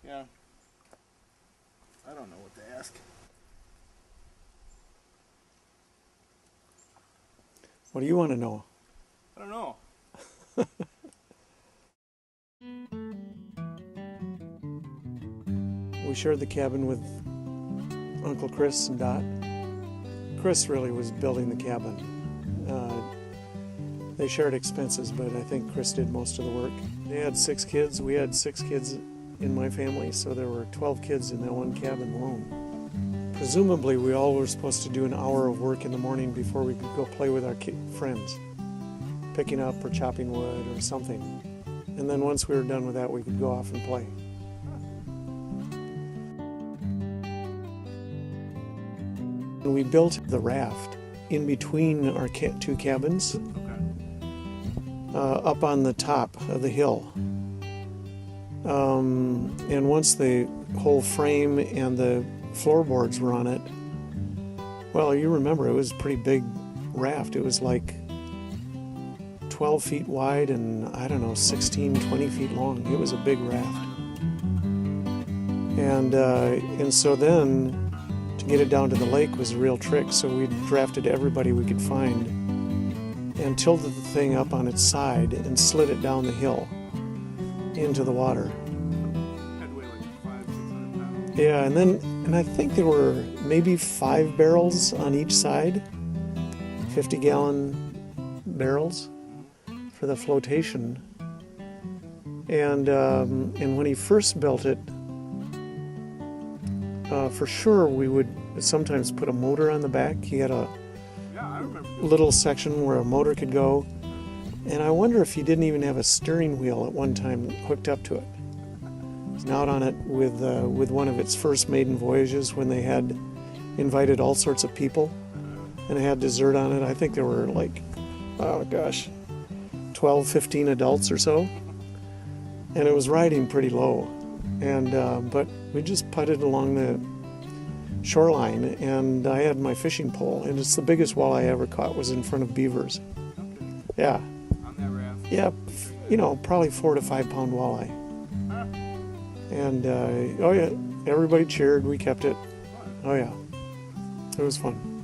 Yeah. I don't know what to ask. What do you want to know? I don't know. We shared the cabin with Uncle Chris and Dot. Chris really was building the cabin. They shared expenses, but I think Chris did most of the work. They had 6 kids. We had 6 kids in my family, so there were 12 kids in that one cabin alone. Presumably, we all were supposed to do an hour of work in the morning before we could go play with our friends, picking up or chopping wood or something. And then once we were done with that, we could go off and play. And we built the raft in between our 2 cabins. Up on the top of the hill. And once the whole frame and the floorboards were on it, well, you remember it was a pretty big raft. It was like 12 feet wide and, I don't know, 16, 20 feet long. It was a big raft. And so then to get it down to the lake was a real trick. So we drafted everybody we could find and tilted the thing up on its side and slid it down the hill into the water. Had to weigh like 500-600 pounds. Yeah, and I think there were maybe 5 barrels on each side, 50-gallon barrels for the flotation. And when he first built it, for sure we would sometimes put a motor on the back. He had a little section where a motor could go, and I wonder if he didn't even have a steering wheel at one time hooked up to it. He's out on it with one of its first maiden voyages when they had invited all sorts of people and had dessert on it. I think there were like, oh gosh, 12, 15 adults or so, and it was riding pretty low, and but we just putted along the shoreline, and I had my fishing pole, and it's the biggest walleye I ever caught was in front of beavers. Okay. Yeah. On that raft. Yeah, probably 4 to 5 pound walleye. Huh. And oh yeah, everybody cheered. We kept it. Oh yeah, it was fun.